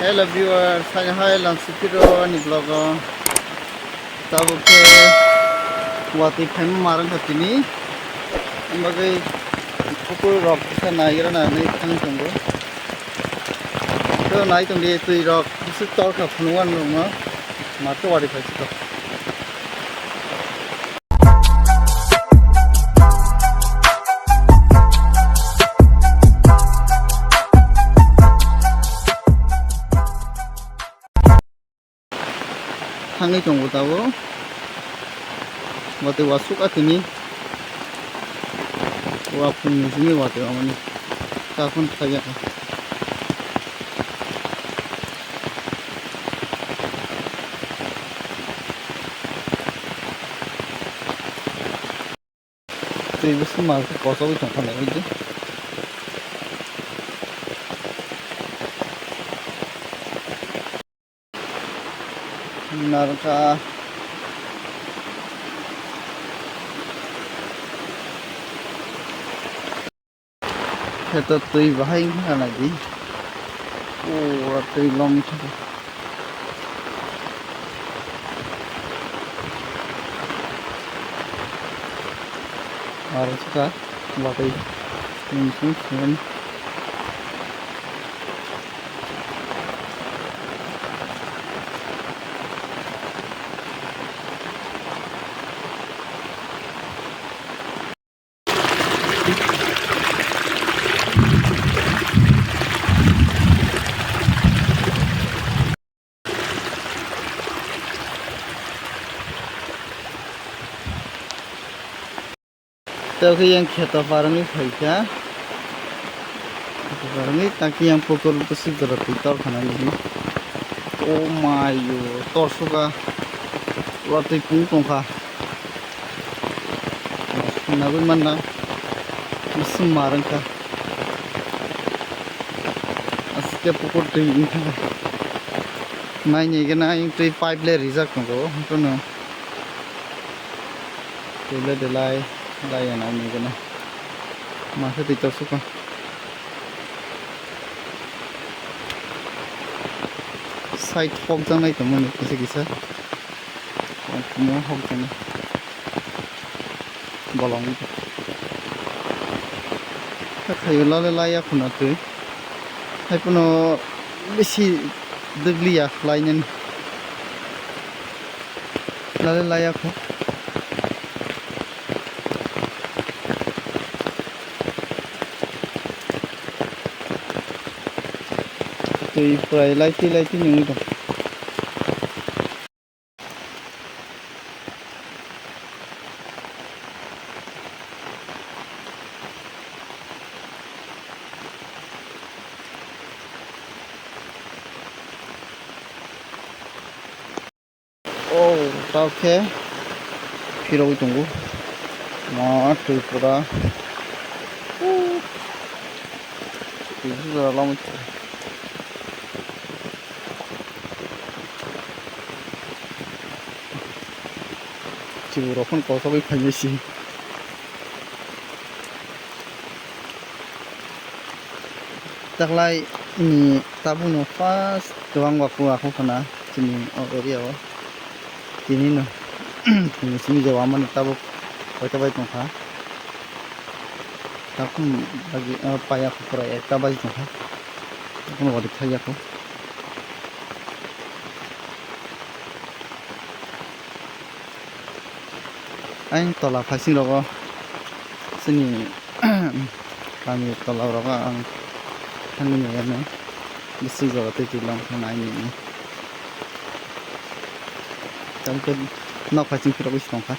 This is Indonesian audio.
Hello viewers, hai langsung video ni vlog tabu ke watwi phem marang ka Tini ambagai pukur rock sa naigra na nei thang tongbo to nai tong di tui rock su tor ka phnuan ma ma to wari phai to hangi tongbo tabo watwi wasuk Tini wa phung ni sini watwi amani ka phun thaya ka tui bus ma ko so bi tong khana ni narka itu tui bahai mana lagi tui long itu harus kah watwi ini तो yang kita parami faika parami taki yang pukul besi berarti tor kana ni oh my yo tor suka watwi pung tongkha nabi mana musim marang ka aske pukul tui ingka nai ni gena ing tui pipe le rizak tongko tono tule delai layan ini kena masa tidak suka side hog jang nai temen kisa mau hog jang bolong itu kayu lale layak pun ada hai puno besi degli ya lainnya lale layak pun tui prai laiti nyung dong oh oke piro tunggu ma tui pura itu sudah lama 집으로 혼 고속을 팔듯이 딱라이 니 tabuno fast doang waktu aku kena sini area Tini no ini sini jawa mana tabuk baik tongkha aku bagi payah aku proyek tabaj tongkha aku mau ditanya aku anh tolak fasing roko sini kami tolak roko ang kami ni ya besi jawa tu jilang kana ini tapi nak fasing roko istong ka